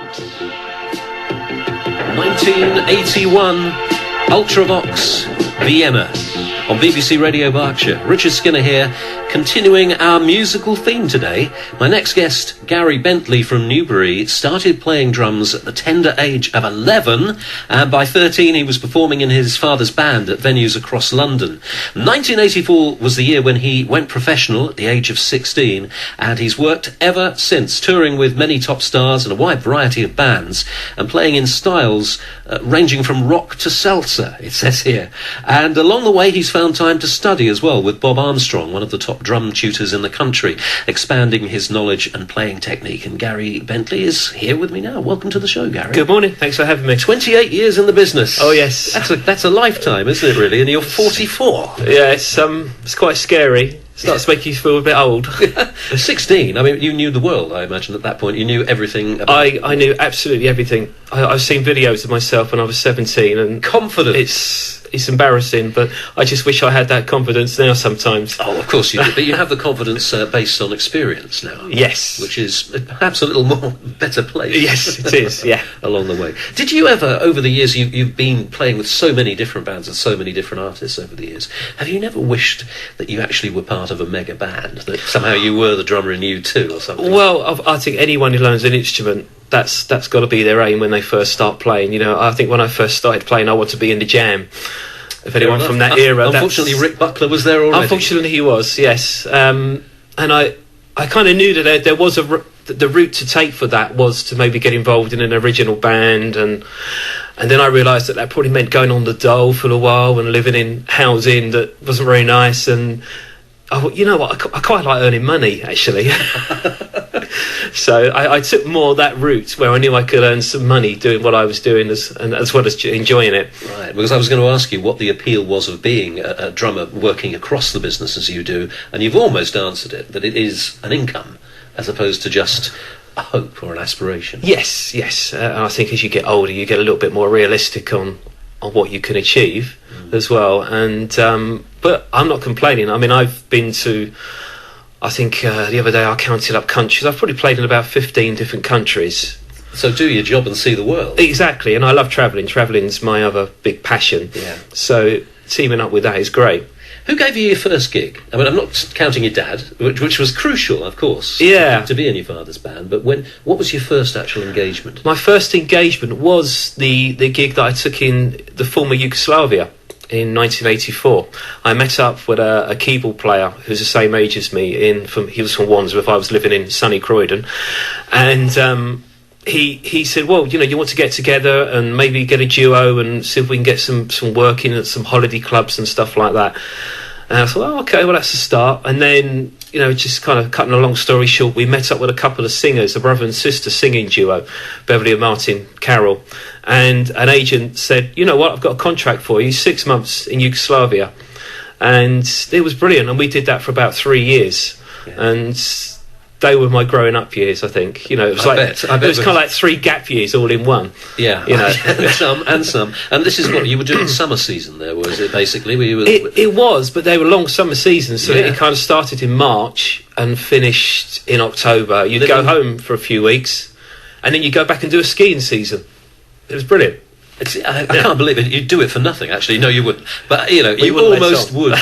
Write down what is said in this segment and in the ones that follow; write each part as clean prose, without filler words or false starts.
1981, Ultravox, Vienna, on BBC Radio Berkshire. Richard Skinner here, continuing our musical theme today. My next guest, Gary Bentley from Newbury, started playing drums at the tender age of 11, and by 13 he was performing in his father's band at venues across London. 1984 was the year when he went professional at the age of 16, and he's worked ever since, touring with many top stars and a wide variety of bands, and playing in styles ranging from rock to salsa, it says here. And along the way he's found time to study as well with Bob Armstrong, one of the top drum tutors in the country, expanding his knowledge and playing technique. And Gary Bentley is here with me now. Welcome to the show, Gary. Good morning. Thanks for having me. 28 years in the business. Oh, yes. That's a lifetime, isn't it, really? And you're 44. Yeah, it's quite scary. Starts to make you feel a bit old. 16. I mean, you knew the world, I imagine, at that point. You knew everything about I knew absolutely everything. I've seen videos of myself when I was 17, and confidence. It's embarrassing, but I just wish I had that confidence now sometimes. Oh, of course you do, but you have the confidence based on experience now. Yes. Which is perhaps a little more better placed. Yes, it is, yeah. Along the way. Did you ever, over the years, you've been playing with so many different bands and so many different artists over the years, have you never wished that you actually were part of a mega band, that somehow you were the drummer in U2 or something? Well, I think anyone who learns an instrument, that's got to be their aim when they first start playing. You know, I think when I first started playing, I wanted to be in the Jam. If anyone from that era, unfortunately, Rick Buckler was there already. Unfortunately, he was, yes. And I kind of knew that there was the route to take for that was to maybe get involved in an original band, and then I realised that probably meant going on the dole for a while and living in housing that wasn't very nice. And you know what, I quite like earning money, actually. So I took more that route where I knew I could earn some money doing what I was doing as well as enjoying it. Right, because I was going to ask you what the appeal was of being a drummer working across the business as you do, and you've almost answered it, that it is an income as opposed to just a hope or an aspiration. Yes. I think as you get older, you get a little bit more realistic on what you can achieve as well. And but I'm not complaining. I mean, I've been to, I think the other day I counted up countries. I've probably played in about 15 different countries. So do your job and see the world. Exactly, and I love travelling. Travelling's my other big passion. Yeah. So teaming up with that is great. Who gave you your first gig? I mean, I'm not counting your dad, which was crucial, of course, yeah, to be in your father's band. But what was your first actual engagement? My first engagement was the gig that I took in the former Yugoslavia in 1984. I met up with a keyboard player who's the same age as me. He was from Wandsworth. I was living in sunny Croydon, and he said, well, you know, you want to get together and maybe get a duo and see if we can get some work in at some holiday clubs and stuff like that. And I thought, oh, okay, well, that's a start. And then, you know, just kind of cutting a long story short, we met up with a couple of singers, a brother and sister singing duo, Beverly and Martin Carroll. And an agent said, you know what, I've got a contract for you, 6 months in Yugoslavia. And it was brilliant. And we did that for about 3 years. Yeah. And they were my growing up years, I think. You know, it was it was kind of like 3 gap years all in one. Yeah, you know, some. And this is what you were doing summer season there, was it? Basically, it was, but they were long summer seasons, so it kind of started in March and finished in October. You'd go home for a few weeks, and then you go back and do a skiing season. It was brilliant. I can't believe it. You'd do it for nothing, actually. No, you wouldn't. But, you know, you almost would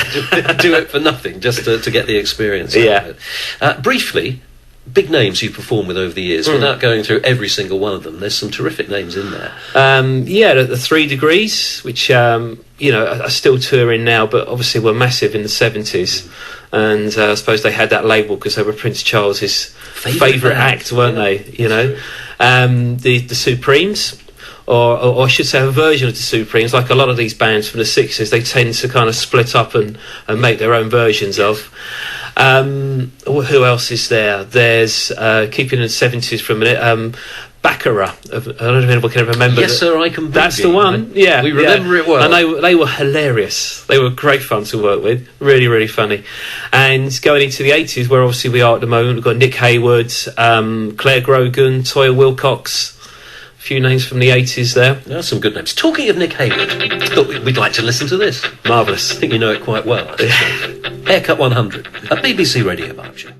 do it for nothing, just to get the experience out of it. Briefly, big names you've performed with over the years, without going through every single one of them. There's some terrific names in there. The 3 Degrees, which, you know, are still touring now, but obviously were massive in the 70s. And I suppose they had that label because they were Prince Charles's favourite act, weren't they? You know, the Supremes. Or I should say a version of the Supremes, like a lot of these bands from the 60s, they tend to kind of split up and make their own versions of. Who else is there? There's, keeping in the 70s for a minute, Baccarat. I don't know if anyone can remember. Yes, sir, I can. That's the one. Yeah, we remember it well. And they were hilarious. They were great fun to work with. Really, really funny. And going into the 80s, where obviously we are at the moment, we've got Nick Hayward, Claire Grogan, Toya Wilcox. Few names from the 80s there. There are some good names. Talking of Nick Hayward, thought we'd like to listen to this. Marvellous. I think you know it quite well. Haircut 100 at BBC Radio Berkshire.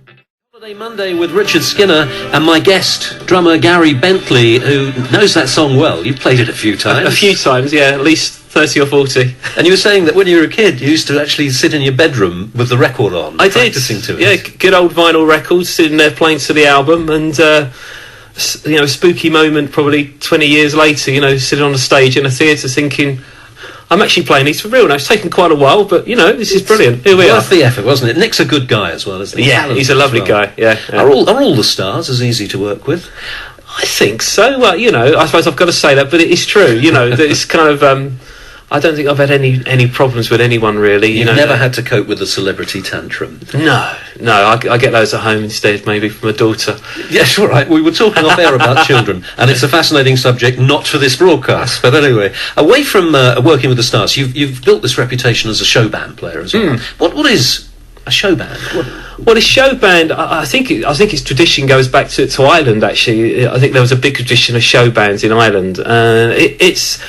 Holiday Monday with Richard Skinner and my guest, drummer Gary Bentley, who knows that song well. You've played it a few times. A few times, yeah, at least 30 or 40. And you were saying that when you were a kid, you used to actually sit in your bedroom with the record on, I did. practicing to it. Yeah, good old vinyl records, sitting there playing to the album, and spooky moment probably 20 years later, sitting on a stage in a theatre thinking, I'm actually playing these for real now. It's taken quite a while, but, this is brilliant. Here we are. Worth the effort, wasn't it? Nick's a good guy as well, isn't he? Yeah, he's a lovely guy, yeah. Are all the stars as easy to work with? I think so. Well, I suppose I've got to say that, but it is true, that it's kind of... I don't think I've had any problems with anyone, really. You've never had to cope with a celebrity tantrum? No, I get those at home instead, maybe from a daughter. Yes, all right. We were talking off air about children, and it's a fascinating subject, not for this broadcast. But anyway, away from working with the stars, you've built this reputation as a show band player as well. What is a show band? Well, a show band, I think its tradition goes back to Ireland. Actually, I think there was a big tradition of show bands in Ireland, and it's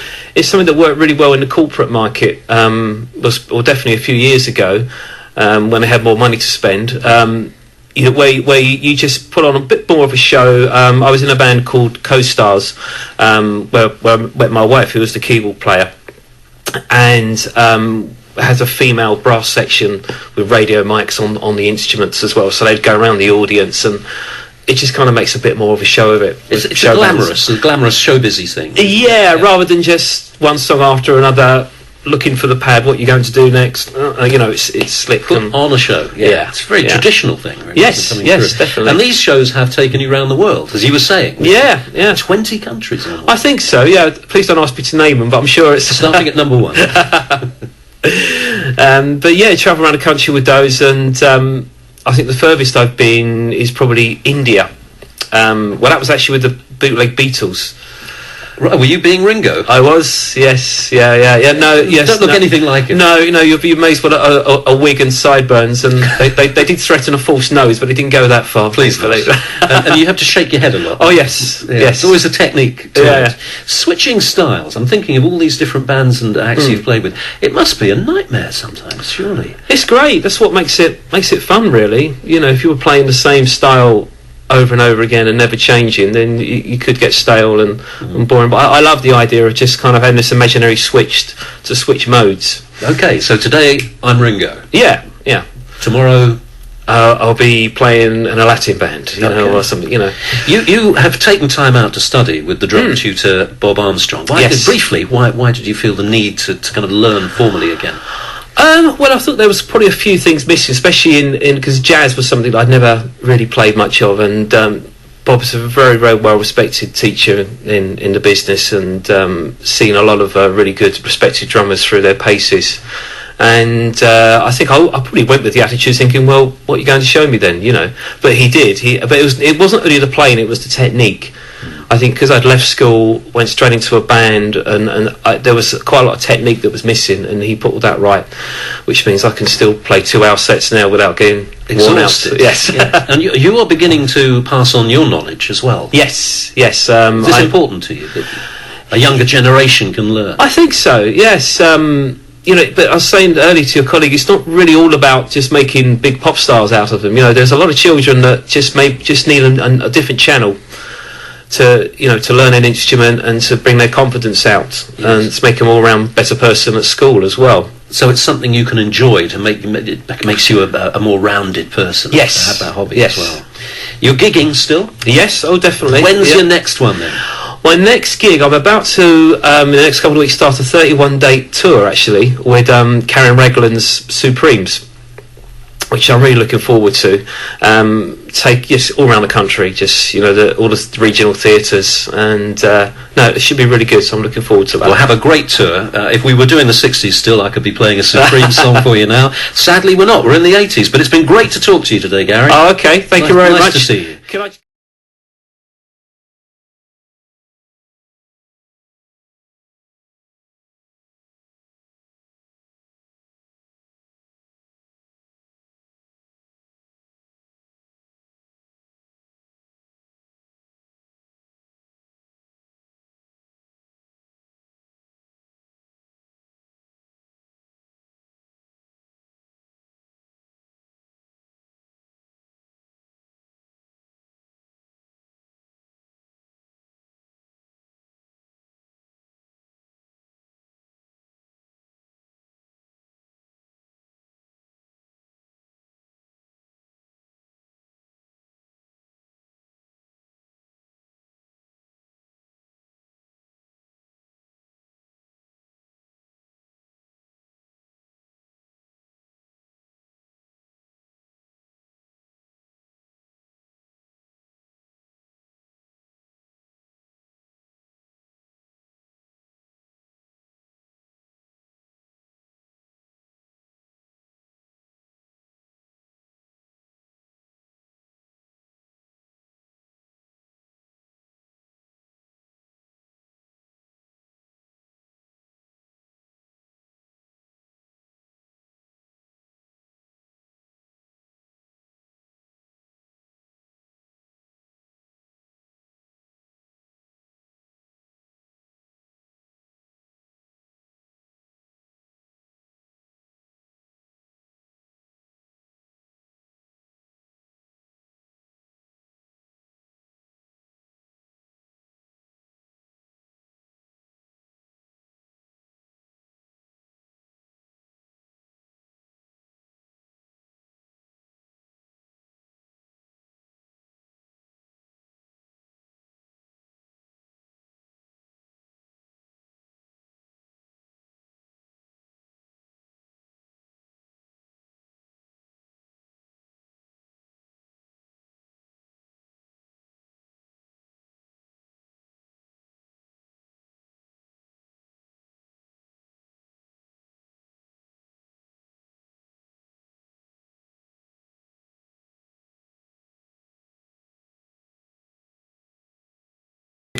something that worked really well in the corporate market. Or definitely a few years ago, when they had more money to spend. Where you just put on a bit more of a show. I was in a band called Co-Stars, where I met my wife, who was the keyboard player, and has a female brass section with radio mics on the instruments as well, so they'd go around the audience, and it just kind of makes a bit more of a show of it. It's a glamorous showbizy thing. Yeah, rather than just one song after another, looking for the pad, what you're going to do next. It's slick. Put on a show. Yeah. It's a very traditional thing, really. Yes, definitely. And these shows have taken you around the world, as you were saying. Yeah. 20 countries. I think so, yeah. Please don't ask me to name them, but I'm sure it's... Starting at number one. But yeah, travel around the country with those, and I think the furthest I've been is probably India. That was actually with the bootleg Beatles. Right, were you being Ringo? I was, yes, yeah. No, yes, don't look anything like it. No, you'd be amazed what a wig and sideburns, and they did threaten a false nose, but they didn't go that far. Please, and you have to shake your head a lot. Oh yes. It's always a technique to it. Switching styles. I'm thinking of all these different bands and acts you've played with. It must be a nightmare sometimes, surely. It's great. That's what makes it fun, really. If you were playing the same style over and over again and never changing, then you could get stale and boring. But I love the idea of just kind of having this imaginary switch modes. Okay, so today I'm Ringo. Yeah. Tomorrow I'll be playing in a Latin band, or something. You have taken time out to study with the drum tutor Bob Armstrong. Why did you feel the need to kind of learn formally again? Well, I thought there was probably a few things missing, especially in because jazz was something that I'd never really played much of, and Bob's a very, very well-respected teacher in the business, and seen a lot of really good, respected drummers through their paces. And I think I probably went with the attitude thinking, well, what are you going to show me then, But he did. But it wasn't only the playing, it was the technique. I think because I'd left school, went straight into a band, and there was quite a lot of technique that was missing, and he put all that right, which means I can still play 2-hour sets now without getting exhausted. Worn out. Yes. Yeah. And you are beginning to pass on your knowledge as well. Yes. Is this important to you, that a younger generation can learn? I think so, yes. But I was saying earlier to your colleague, it's not really all about just making big pop stars out of them. There's a lot of children that just need a different channel to learn an instrument and to bring their confidence out, and to make them all around better person at school as well. So it's something you can enjoy to makes you a more rounded person. Yes, to have that hobby as well. You're gigging still? Yes, definitely. When's your next one then? My next gig, I'm about to in the next couple of weeks start a 31-date tour actually with Karen Reglan's Supremes, which I'm really looking forward to. Take all around the country, just all the regional theatres, and it should be really good. So I'm looking forward to that. We'll have a great tour. If we were doing the 60s still, I could be playing a Supreme song for you now. Sadly, we're not. We're in the 80s, but it's been great to talk to you today, Gary. Oh, okay. Thank you very much. Nice to see you.